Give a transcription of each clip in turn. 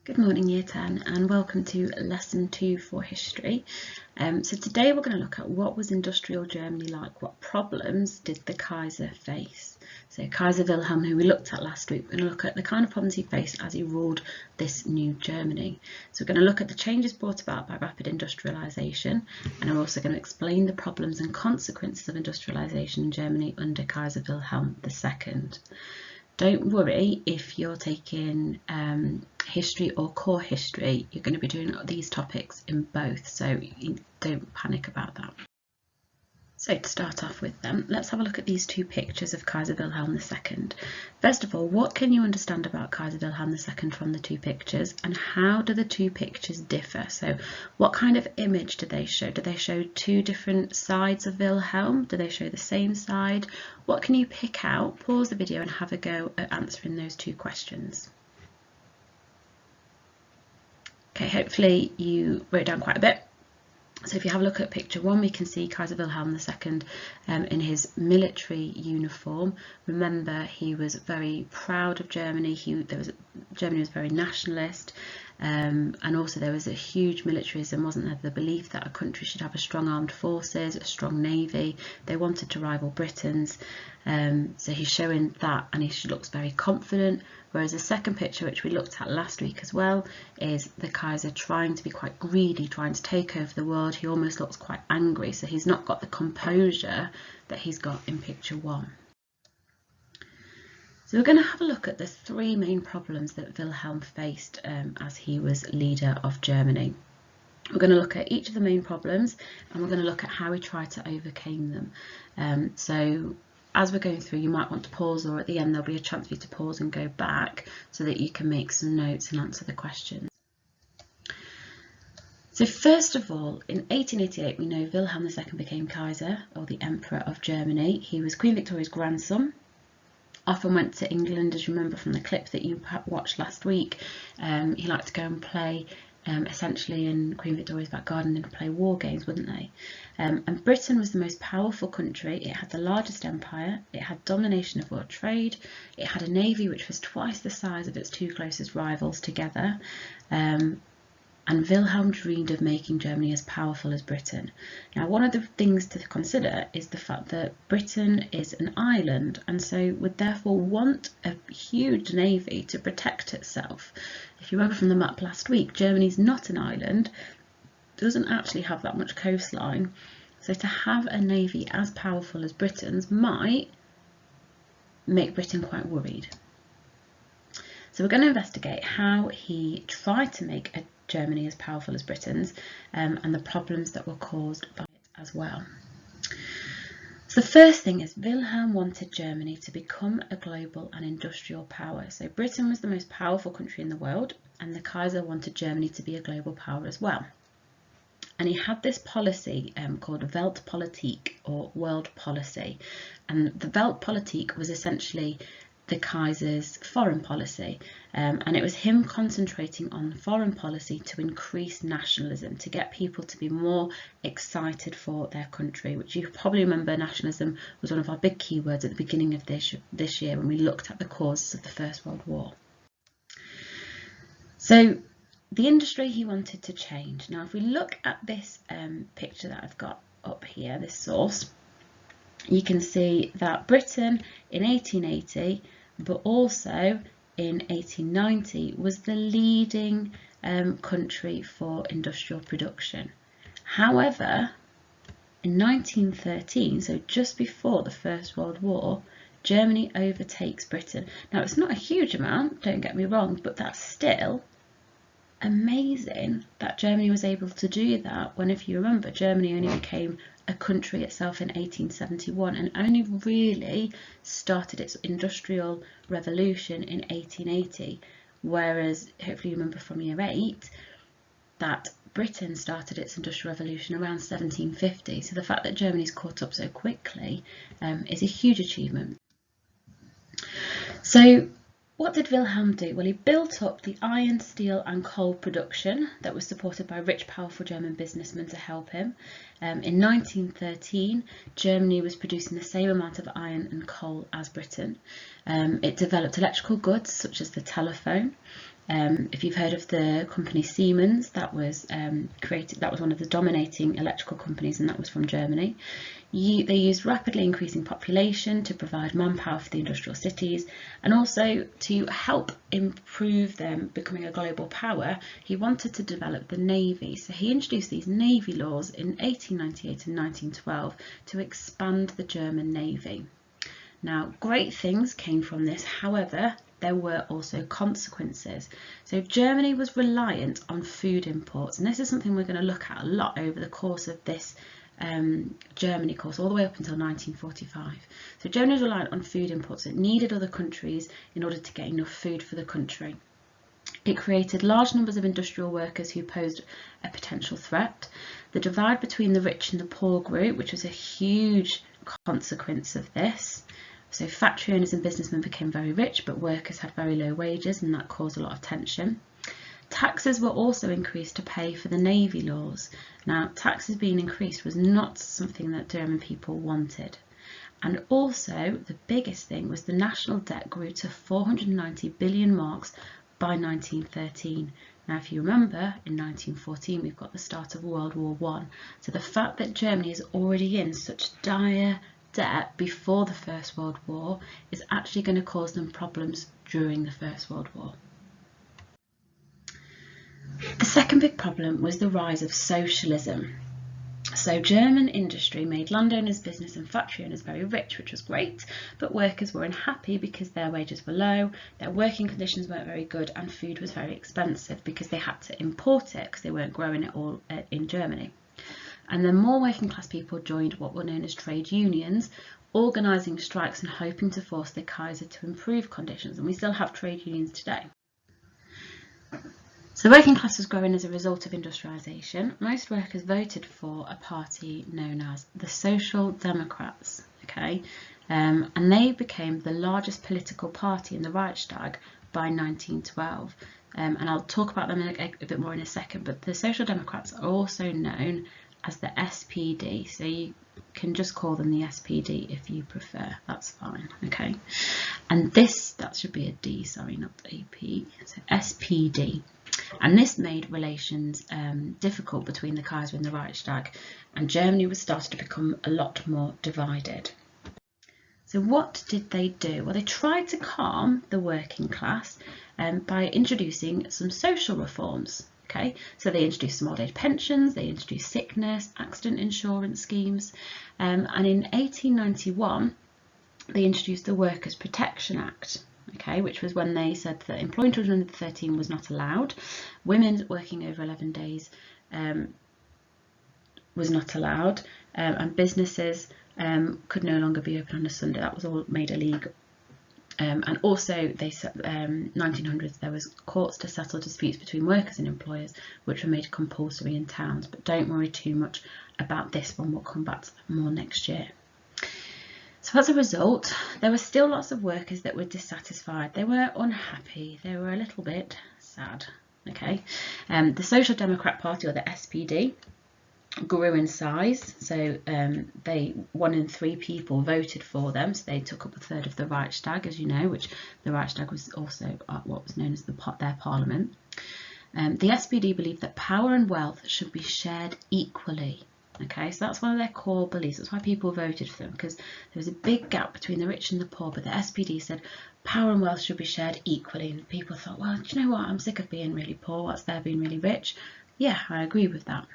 Good morning Year 10 and welcome to Lesson 2 for History. So today we're going to look at what was industrial Germany like, what problems did the Kaiser face. So Kaiser Wilhelm, who we looked at last week, we're going to look at the kind of problems he faced as he ruled this new Germany. So we're going to look at the changes brought about by rapid industrialisation, and I'm also going to explain the problems and consequences of industrialisation in Germany under Kaiser Wilhelm II. Don't worry if you're taking history or core history, you're going to be doing these topics in both, so don't panic about that. So to start off with them, let's have a look at these two pictures of Kaiser Wilhelm II. First of all, what can you understand about Kaiser Wilhelm II from the two pictures, and how do the two pictures differ? So what kind of image do they show? Do they show two different sides of Wilhelm? Do they show the same side? What can you pick out? Pause the video and have a go at answering those two questions. Okay, hopefully you wrote down quite a bit. So if you have a look at picture 1, we can see Kaiser Wilhelm II in his military uniform. Remember, he was very proud of Germany. Germany was very nationalist, and also there was a huge militarism, wasn't there? The belief that a country should have a strong armed forces, a strong navy. They wanted to rival Britain's. So he's showing that, and he looks very confident. Whereas the second picture, which we looked at last week as well, is the Kaiser trying to be quite greedy, trying to take over the world. He almost looks quite angry, so he's not got the composure that he's got in picture 1. So we're going to have a look at the three main problems that Wilhelm faced as he was leader of Germany. We're going to look at each of the main problems, and we're going to look at how he tried to overcome them. So as we're going through, you might want to pause, or at the end there'll be a chance for you to pause and go back so that you can make some notes and answer the questions. So first of all, in 1888 we know Wilhelm II became Kaiser, or the Emperor of Germany. He was Queen Victoria's grandson, often went to England, as you remember from the clip that you watched last week. He liked to go and play essentially in Queen Victoria's back garden and play war games, wouldn't they? And Britain was the most powerful country. It had the largest empire, it had domination of world trade, it had a navy which was twice the size of its two closest rivals together, and Wilhelm dreamed of making Germany as powerful as Britain. Now, one of the things to consider is the fact that Britain is an island, and so would therefore want a huge navy to protect itself. If you remember from the map last week, Germany's not an island, doesn't actually have that much coastline, so to have a navy as powerful as Britain's might make Britain quite worried. So we're going to investigate how he tried to make Germany as powerful as Britain's, and the problems that were caused by it as well. So the first thing is Wilhelm wanted Germany to become a global and industrial power. So Britain was the most powerful country in the world, and the Kaiser wanted Germany to be a global power as well. And he had this policy called Weltpolitik, or world policy, and the Weltpolitik was essentially the Kaiser's foreign policy, and it was him concentrating on foreign policy to increase nationalism, to get people to be more excited for their country, which you probably remember nationalism was one of our big keywords at the beginning of this year when we looked at the causes of the First World War. So the industry he wanted to change. Now if we look at this picture that I've got up here, this source, you can see that Britain in 1880, but also in 1890, was the leading country for industrial production. However, in 1913, so just before the First World War, Germany overtakes Britain. Now it's not a huge amount, don't get me wrong, but that's still amazing that Germany was able to do that when, if you remember, Germany only became a country itself in 1871 and only really started its industrial revolution in 1880, whereas hopefully you remember from year 8 that Britain started its industrial revolution around 1750. So the fact that Germany's caught up so quickly is a huge achievement. So what did Wilhelm do? Well, he built up the iron, steel and coal production that was supported by rich, powerful German businessmen to help him. In 1913, Germany was producing the same amount of iron and coal as Britain. It developed electrical goods such as the telephone, If you've heard of the company Siemens, that was created. That was one of the dominating electrical companies, and that was from Germany. They used rapidly increasing population to provide manpower for the industrial cities, and also to help improve them becoming a global power. He wanted to develop the navy, so he introduced these navy laws in 1898 and 1912 to expand the German navy. Now, great things came from this, however, there were also consequences. So Germany was reliant on food imports, and this is something we're going to look at a lot over the course of this Germany course, all the way up until 1945. So Germany was reliant on food imports. It needed other countries in order to get enough food for the country. It created large numbers of industrial workers who posed a potential threat. The divide between the rich and the poor grew, which was a huge consequence of this. So factory owners and businessmen became very rich, but workers had very low wages, and that caused a lot of tension. Taxes were also increased to pay for the navy laws. Now, taxes being increased was not something that German people wanted. And also, the biggest thing was the national debt grew to 490 billion marks by 1913. Now, if you remember, in 1914, we've got the start of World War I. So the fact that Germany is already in such dire debt before the First World War is actually going to cause them problems during the First World War. The second big problem was the rise of socialism. So German industry made landowners, business and factory owners very rich, which was great, but workers were unhappy because their wages were low, their working conditions weren't very good, and food was very expensive because they had to import it because they weren't growing it all in Germany. And then more working class people joined what were known as trade unions, organising strikes and hoping to force the Kaiser to improve conditions, and we still have trade unions today. So the working class was growing as a result of industrialisation. Most workers voted for a party known as the Social Democrats, and they became the largest political party in the Reichstag by 1912. And I'll talk about them a bit more in a second, but the Social Democrats are also known as the SPD, so you can just call them the SPD if you prefer, that's fine, and that should be a D, sorry, not AP, so SPD. And this made relations difficult between the Kaiser and the Reichstag, and Germany was starting to become a lot more divided. So what did they do? Well, they tried to calm the working class by introducing some social reforms. So they introduced some old age pensions, they introduced sickness, accident insurance schemes, and in 1891 they introduced the Workers' Protection Act, which was when they said that employing children under 13 was not allowed, women working over 11 days was not allowed, and businesses could no longer be open on a Sunday. That was all made illegal. And also, they said 1900s there was courts to settle disputes between workers and employers, which were made compulsory in towns. But don't worry too much about this one. We'll come back to that more next year. So as a result, there were still lots of workers that were dissatisfied. They were unhappy. They were a little bit sad. The Social Democrat Party, or the SPD, grew in size, so 1 in 3 people voted for them, so they took up a third of the Reichstag, as you know, which the Reichstag was also what was known as their parliament. The SPD believed that power and wealth should be shared equally. So that's one of their core beliefs. That's why people voted for them, because there was a big gap between the rich and the poor, but the SPD said power and wealth should be shared equally, and people thought, well, do you know what, I'm sick of being really poor, what's there being really rich? Yeah, I agree with that.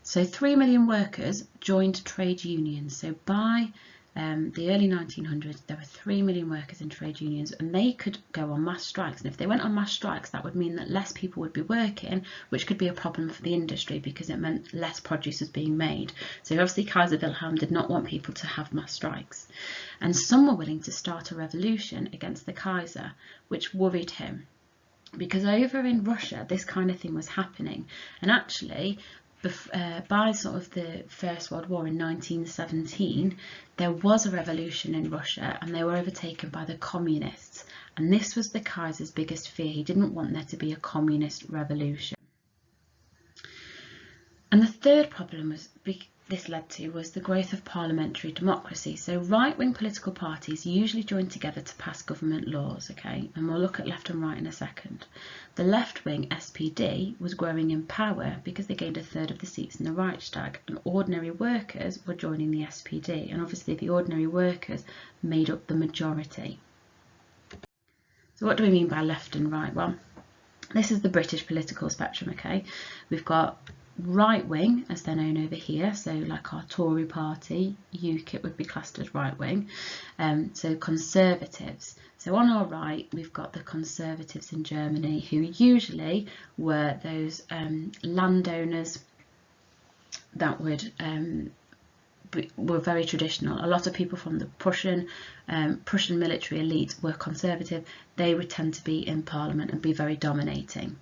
So 3 million workers joined trade unions. So by the early 1900s, there were 3 million workers in trade unions, and they could go on mass strikes. And if they went on mass strikes, that would mean that less people would be working, which could be a problem for the industry because it meant less produce was being made. So obviously Kaiser Wilhelm did not want people to have mass strikes. And some were willing to start a revolution against the Kaiser, which worried him. Because over in Russia, this kind of thing was happening. And actually, by sort of the First World War in 1917, there was a revolution in Russia and they were overtaken by the communists. And this was the Kaiser's biggest fear. He didn't want there to be a communist revolution. And the third problem was this led to was the growth of parliamentary democracy. So right-wing political parties usually joined together to pass government laws, okay? And we'll look at left and right in a second. The left-wing SPD was growing in power because they gained a third of the seats in the Reichstag, and ordinary workers were joining the SPD, and obviously the ordinary workers made up the majority. So what do we mean by left and right? Well, this is the British political spectrum, okay? We've got right wing, as they're known over here, so like our Tory party, UKIP would be classed as right wing. So conservatives. So on our right, we've got the conservatives in Germany, who usually were those landowners that were very traditional. A lot of people from the Prussian military elite were conservative. They would tend to be in parliament and be very dominating.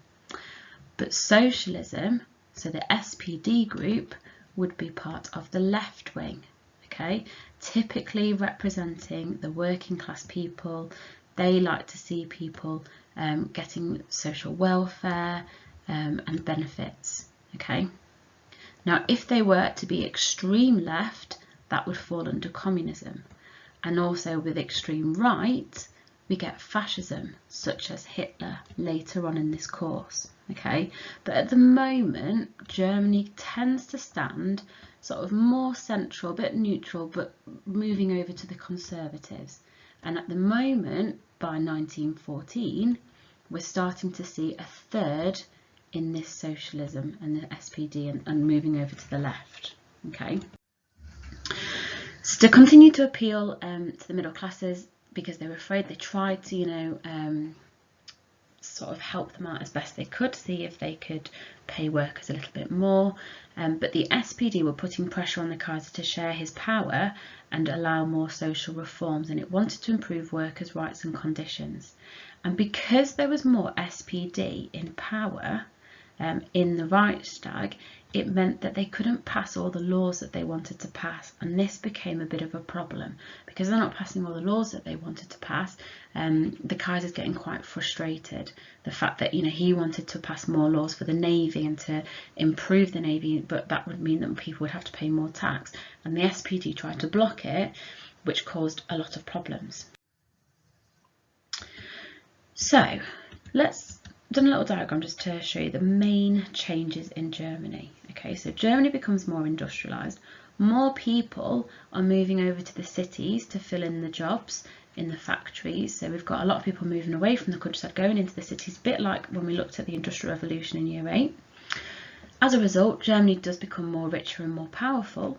But socialism, so the SPD group, would be part of the left wing, okay? Typically representing the working class people. They like to see people getting social welfare and benefits, okay? Now, if they were to be extreme left, that would fall under communism. And also with extreme right, we get fascism, such as Hitler, later on in this course. Okay, but at the moment, Germany tends to stand sort of more central, a bit neutral, but moving over to the conservatives. And at the moment, by 1914, we're starting to see a third in this socialism and the SPD and moving over to the left. Okay, so to continue to appeal to the middle classes, because they were afraid, they tried to, sort of help them out as best they could, see if they could pay workers a little bit more. But the SPD were putting pressure on the Kaiser to share his power and allow more social reforms, and it wanted to improve workers' rights and conditions. And because there was more SPD in power in the Reichstag, it meant that they couldn't pass all the laws that they wanted to pass, and this became a bit of a problem because they're not passing all the laws that they wanted to pass. The Kaiser's getting quite frustrated. The fact that he wanted to pass more laws for the navy and to improve the navy, but that would mean that people would have to pay more tax, and the SPD tried to block it, which caused a lot of problems. So let's done a little diagram just to show you the main changes in Germany. Okay, so Germany becomes more industrialised. More people are moving over to the cities to fill in the jobs in the factories. So we've got a lot of people moving away from the countryside, going into the cities, a bit like when we looked at the Industrial Revolution in Year 8. As a result, Germany does become more richer and more powerful,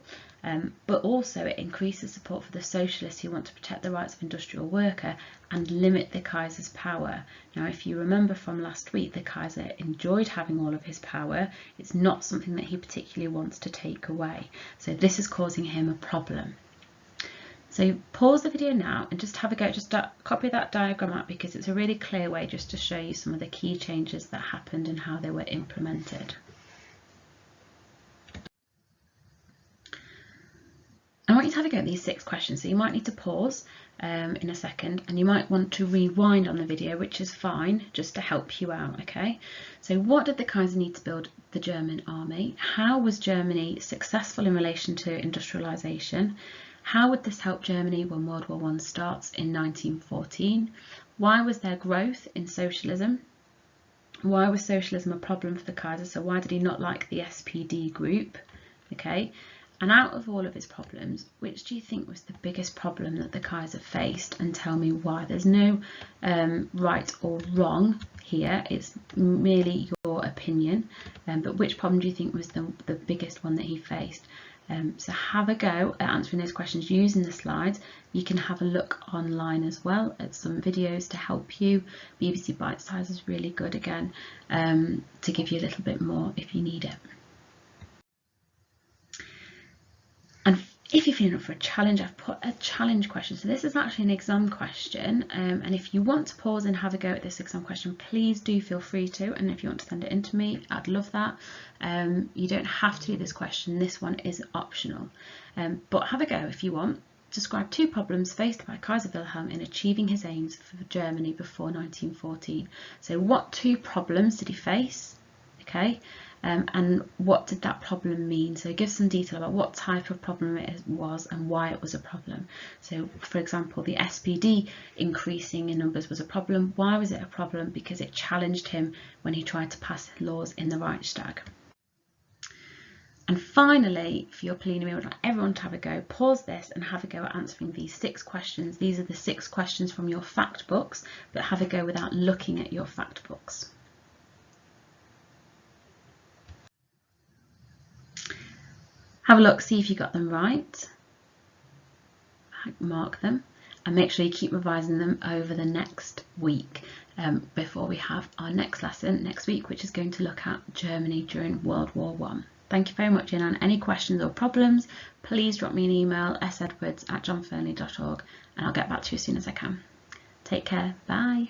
but also it increases support for the socialists who want to protect the rights of industrial worker and limit the Kaiser's power. Now, if you remember from last week, the Kaiser enjoyed having all of his power. It's not something that he particularly wants to take away. So this is causing him a problem. So pause the video now and just have a go, just copy that diagram out, because it's a really clear way just to show you some of the key changes that happened and how they were implemented. I want you to have a go at these 6 questions, so you might need to pause in a second, and you might want to rewind on the video, which is fine, just to help you out, okay? So what did the Kaiser need to build the German army? How was Germany successful in relation to industrialisation? How would this help Germany when World War I starts in 1914? Why was there growth in socialism? Why was socialism a problem for the Kaiser? So why did he not like the SPD group? Okay. And out of all of his problems, which do you think was the biggest problem that the Kaiser faced? And tell me why. There's no right or wrong here. It's merely your opinion. But which problem do you think was the biggest one that he faced? So have a go at answering those questions using the slides. You can have a look online as well at some videos to help you. BBC Bite Size is really good again to give you a little bit more if you need it. And if you're feeling up for a challenge, I've put a challenge question. So this is actually an exam question, and if you want to pause and have a go at this exam question, please do feel free to. And if you want to send it in to me, I'd love that. You don't have to do this question. This one is optional, but have a go if you want. Describe 2 problems faced by Kaiser Wilhelm in achieving his aims for Germany before 1914. So what 2 problems did he face? Okay, and what did that problem mean. So give some detail about what type of problem it was and why it was a problem. So for example, the SPD increasing in numbers was a problem. Why was it a problem? Because it challenged him when he tried to pass laws in the Reichstag. And finally, for your plenary, I would like everyone to have a go. Pause this and have a go at answering these 6 questions. These are the 6 questions from your fact books, but have a go without looking at your fact books. Have a look, see if you got them right. Mark them and make sure you keep revising them over the next week before we have our next lesson next week, which is going to look at Germany during World War I. Thank you very much, and any questions or problems, please drop me an email, sedwards@johnfernley.org, and I'll get back to you as soon as I can. Take care. Bye.